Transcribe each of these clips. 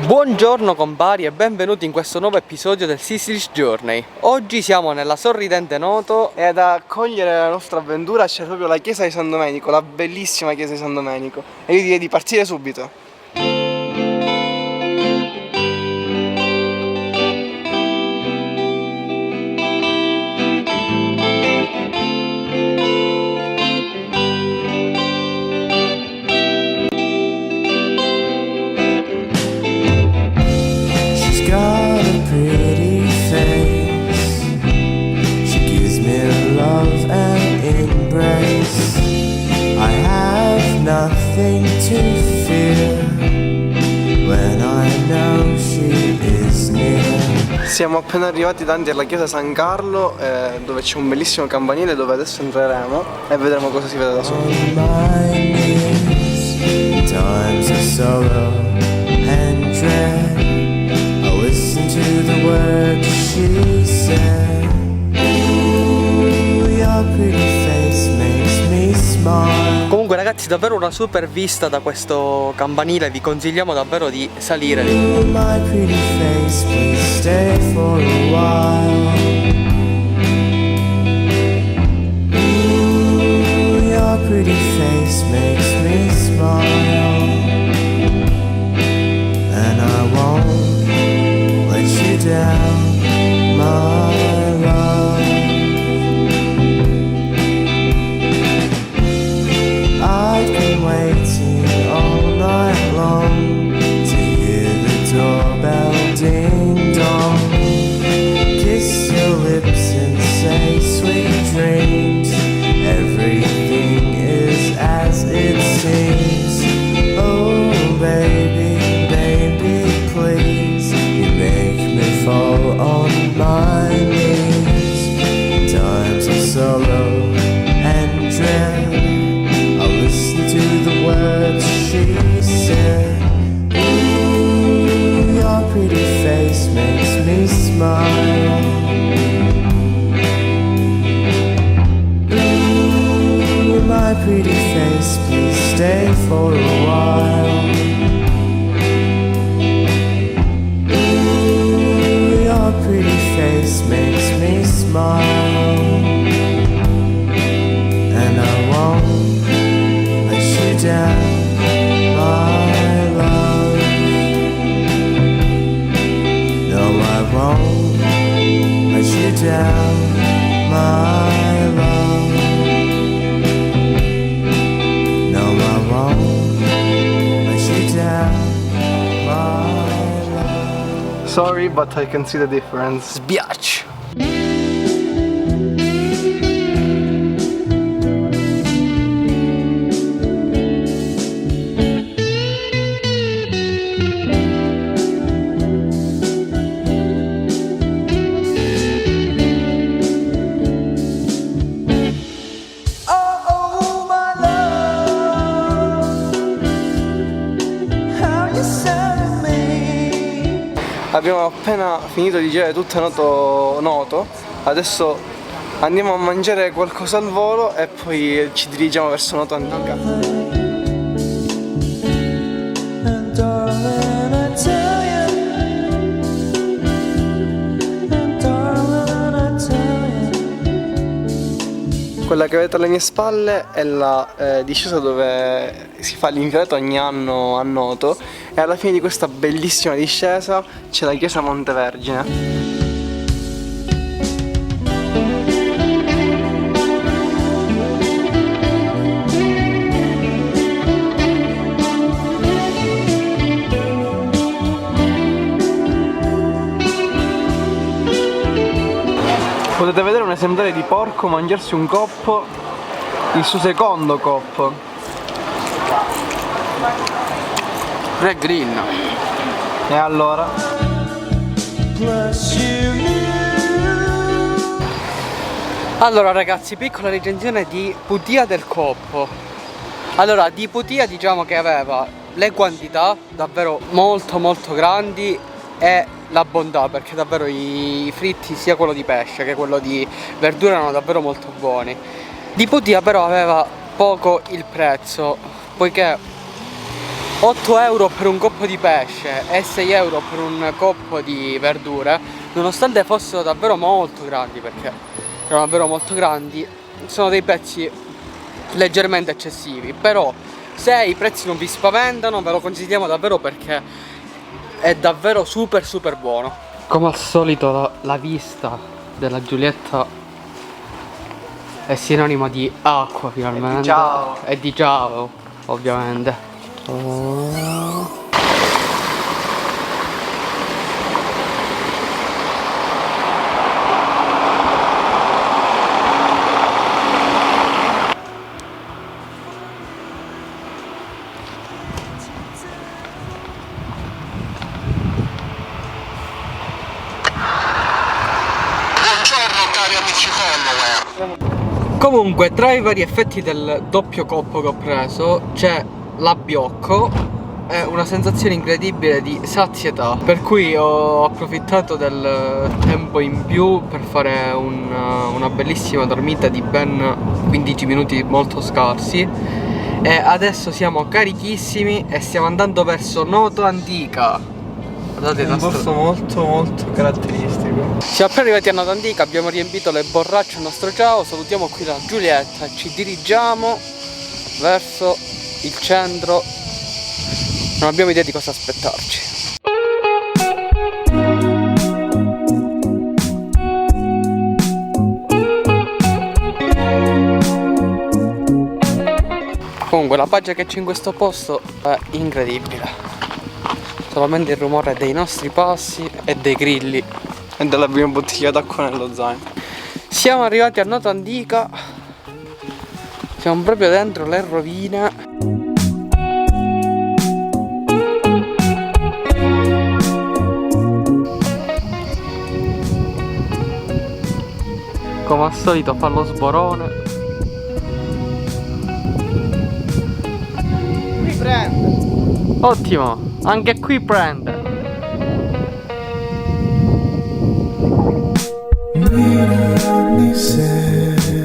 Buongiorno compari e benvenuti in questo nuovo episodio del Sicilish Journey. Oggi siamo nella sorridente Noto e ad accogliere la nostra avventura c'è proprio la chiesa di San Domenico, la bellissima chiesa di San Domenico. E io direi di partire subito. Nothing to fear when I know she is near. Siamo appena arrivati davanti alla chiesa San Carlo, dove c'è un bellissimo campanile dove adesso entreremo e vedremo cosa si vede da sopra. On my knees, in times of sorrow and dread, I listen to the words she said. Ooh, your pretty face makes me smile. Comunque ragazzi, davvero una super vista da questo campanile, vi consigliamo davvero di salire lì. My pretty face, please stay for a while. Ooh, your pretty face makes me smile, and I won't let you down, my love. I've been waiting all night long to hear the doorbell ding dong. Kiss your lips and say sweet dreams. Everything is as it seems. Oh baby, baby please, you make me fall on my knees. Times of sorrow and dread, to the words she said. Ooh, your pretty face makes me smile. Ooh, my pretty face, please stay for a while. Ooh, your pretty face makes me smile, and I won't down, my love. No, I won't let you down, my love. No, I won't let you down, my love. Sorry, but I can see the difference. Sbiac! Abbiamo appena finito di girare tutta Noto, adesso andiamo a mangiare qualcosa al volo e poi ci dirigiamo verso Noto Antica. Quella che vedete alle mie spalle è la discesa dove si fa l'infilata ogni anno a Noto e alla fine di questa bellissima discesa c'è la chiesa Montevergine. Potete vedere un esemplare di porco mangiarsi un coppo, il suo secondo coppo. Re green. E allora? Allora ragazzi, piccola recensione di Putia del Coppo. Allora, di Putia diciamo che aveva le quantità davvero molto grandi e la bontà, perché davvero i fritti, sia quello di pesce che quello di verdura, erano davvero molto buoni. Di Putia però aveva poco il prezzo, poiché 8 euro per un coppo di pesce e 6 euro per un coppo di verdure, nonostante fossero davvero molto grandi, perché erano davvero molto grandi, sono dei prezzi leggermente eccessivi. Però se i prezzi non vi spaventano, ve lo consigliamo davvero perché è davvero super buono. Come al solito la vista della Giulietta è sinonimo di acqua finalmente. E di ciao, ovviamente. Comunque, tra i vari effetti del doppio coppo che ho preso c'è l'abbiocco e una sensazione incredibile di sazietà, per cui ho approfittato del tempo in più per fare una bellissima dormita di ben 15 minuti molto scarsi, e adesso siamo carichissimi e stiamo andando verso Noto Antica. Guardate, un posto molto caratteristico. siamo appena arrivati a Noto Antica, abbiamo riempito le borracce al nostro ciao, salutiamo qui la Giulietta, ci dirigiamo verso il centro, non abbiamo idea di cosa aspettarci. Comunque la pace che c'è in questo posto è incredibile. Solamente il rumore dei nostri passi e dei grilli. E della prima bottiglia d'acqua nello zaino. Siamo arrivati a Noto Antica. Siamo proprio dentro le rovine. Come al solito fa lo sborone. Mi prende. Ottimo, anche qui prende. Mirami se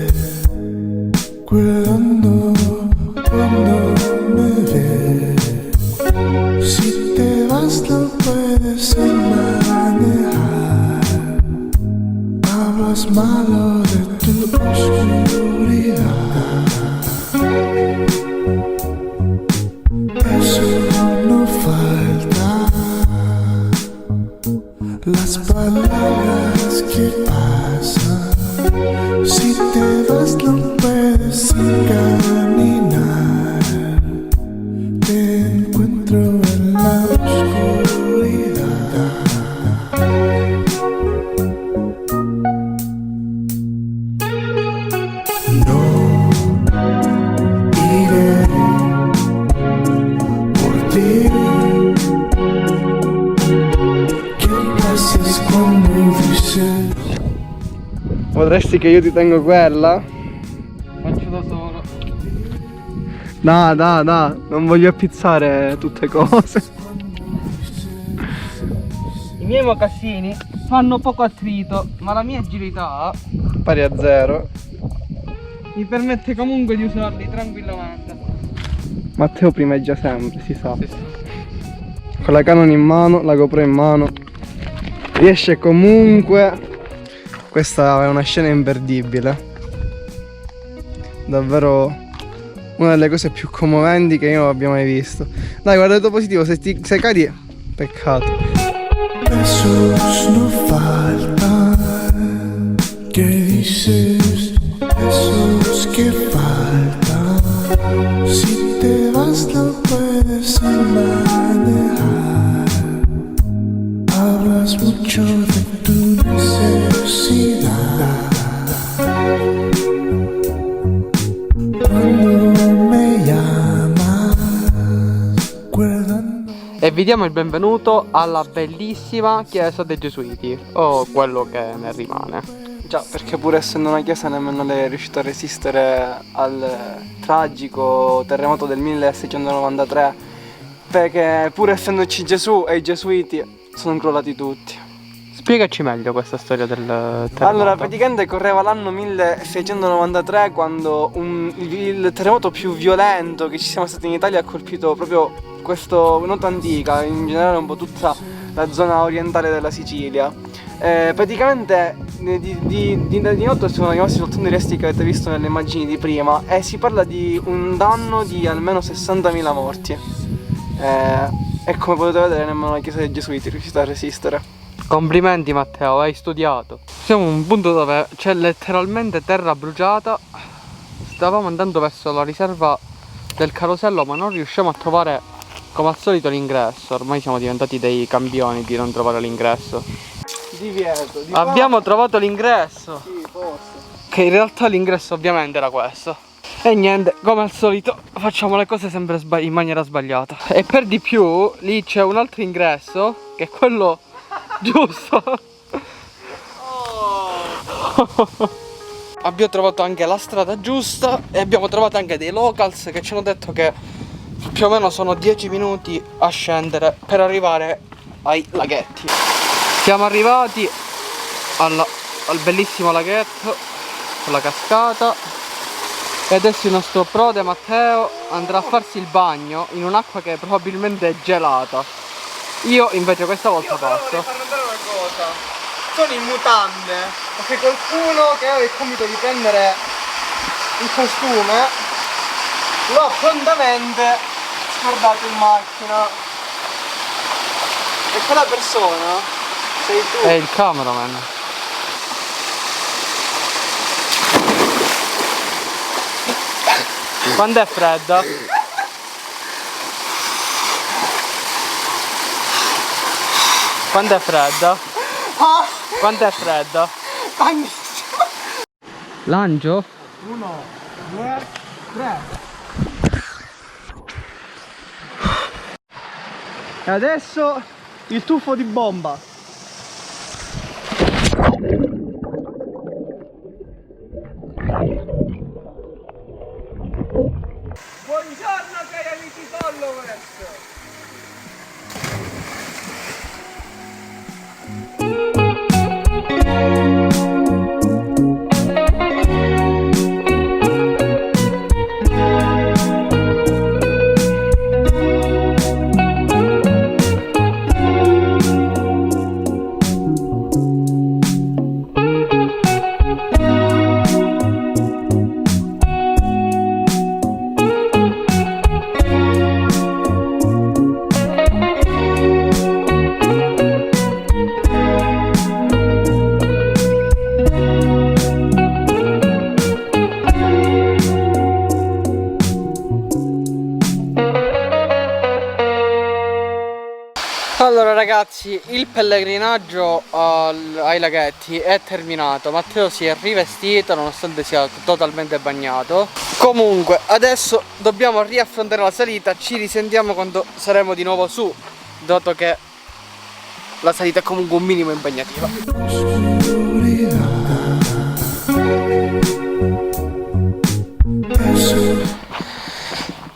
guardando cuando me ves. Si te vas no puedes manejar. Hablas malo de tu oscuridad. Eso no falta. Las palabras que pasan. Si te vas no puedes caminar. Te encuentro en la oscuridad. No iré por ti. Vorresti che io ti tengo quella? Faccio da solo. No, non voglio appizzare tutte cose. I miei mocassini fanno poco attrito, ma la mia agilità Pari a 0. mi permette comunque di usarli tranquillamente. Matteo primeggia sempre, si sa. Sì. Con la Canon in mano, la GoPro in mano, riesce comunque. Questa è una scena imperdibile. Davvero una delle cose più commoventi che io abbia mai visto. Dai, guarda il lato positivo, se cadi, peccato. Besos no faltan. ¿Qué dices? Besos que faltan. Si te vas no puedes manejar. Hablas mucho de tu necesidad. Cuando me llamas, guardando. E vi diamo il benvenuto alla bellissima chiesa dei Gesuiti, o quello che ne rimane. Già, perché pur essendo una chiesa nemmeno lei è riuscita a resistere al tragico terremoto del 1693, perché pur essendoci Gesù e i Gesuiti sono crollati tutti. Spiegaci meglio questa storia del terremoto. Allora, praticamente correva l'anno 1693 quando il terremoto più violento che ci sia stato in Italia ha colpito proprio questo noto antica, in generale un po' tutta la zona orientale della Sicilia. Praticamente di notte sono rimasti soltanto i resti che avete visto nelle immagini di prima e si parla di un danno di almeno 60.000 morti. E come potete vedere nemmeno la chiesa dei Gesuiti è riuscita a resistere. Complimenti Matteo, hai studiato. Siamo in un punto dove c'è letteralmente terra bruciata. Stavamo andando verso la riserva del carosello, ma non riusciamo a trovare, come al solito, l'ingresso. Ormai siamo diventati dei campioni di non trovare l'ingresso. Divieto. Abbiamo trovato l'ingresso. Sì, forse. Che in realtà l'ingresso ovviamente era questo. E niente, come al solito facciamo le cose sempre in maniera sbagliata. E per di più lì c'è un altro ingresso, che è quello giusto. Abbiamo trovato anche la strada giusta e abbiamo trovato anche dei locals che ci hanno detto che più o meno sono 10 minuti a scendere per arrivare ai laghetti. Siamo arrivati al bellissimo laghetto con la cascata e adesso il nostro prode Matteo andrà a farsi il bagno in un'acqua che probabilmente è gelata. Io invece questa volta passo. Vorrei far notare una cosa. Sono in mutande perché qualcuno che aveva il compito di prendere il costume l'ho prontamente scordato in macchina. E quella persona sei tu. È il cameraman. Quando è fredda? Quando è fredda? Quando è fredda? Lancio? 1, 2, 3. E adesso il tuffo di bomba. Buongiorno cari amici followers. Allora ragazzi, il pellegrinaggio ai laghetti è terminato. Matteo si è rivestito nonostante sia totalmente bagnato. Comunque adesso dobbiamo riaffrontare la salita. Ci risentiamo quando saremo di nuovo su, dato che la salita è comunque un minimo impegnativa.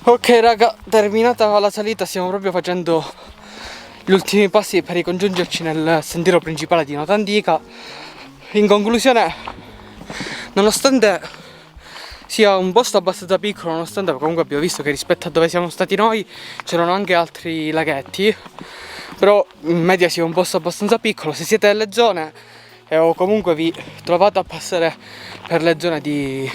Ok raga, terminata la salita, stiamo proprio facendo gli ultimi passi per ricongiungerci nel sentiero principale di Nota Antica. In conclusione, nonostante sia un posto abbastanza piccolo, nonostante comunque abbiamo visto che rispetto a dove siamo stati noi c'erano anche altri laghetti, però in media sia un posto abbastanza piccolo. Se siete nelle zone o comunque vi trovate a passare per le zone di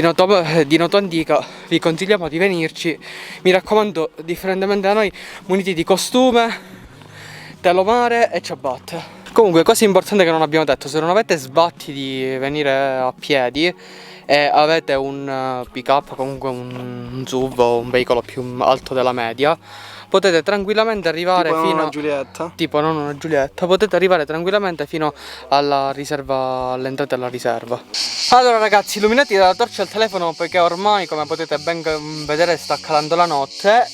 Noto Antica, vi consigliamo di venirci. Mi raccomando, differentemente da noi, muniti di costume, telomare e ciabatte. Comunque, cosa importante che non abbiamo detto: se non avete sbatti di venire a piedi e avete un pick up, comunque un SUV o un veicolo più alto della media, potete tranquillamente arrivare tipo fino a Giulietta. Tipo non una Giulietta, potete arrivare tranquillamente fino alla riserva, all'entrata della riserva. Allora ragazzi, illuminati dalla torcia del telefono, poiché ormai, come potete ben vedere, sta calando la notte,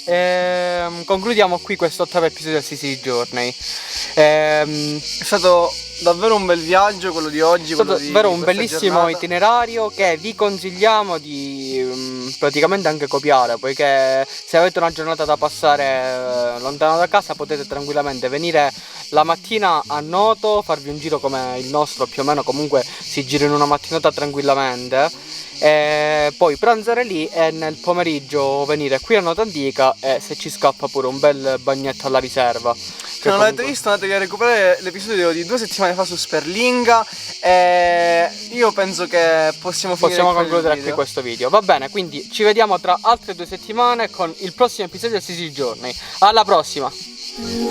concludiamo qui questo 8º episodio del Sicily Journey. È stato davvero un bel viaggio quello di oggi. È stato quello di davvero un questa bellissimo giornata. itinerario che vi consigliamo di praticamente anche copiare, poiché se avete una giornata da passare lontano da casa potete tranquillamente venire la mattina a Noto, farvi un giro come il nostro più o meno, comunque si gira in una mattinata tranquillamente, e poi pranzare lì e nel pomeriggio venire qui a Noto Antica e se ci scappa pure un bel bagnetto alla riserva. Se non l'avete visto andatevi a recuperare l'episodio di 2 settimane fa su Sperlinga e io penso che possiamo finire qui il concludere qui video. questo video. Va bene, quindi ci vediamo tra altre 2 settimane con il prossimo episodio del Sisi Journey. Alla prossima!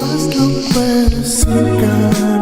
Lost nowhere to seek God.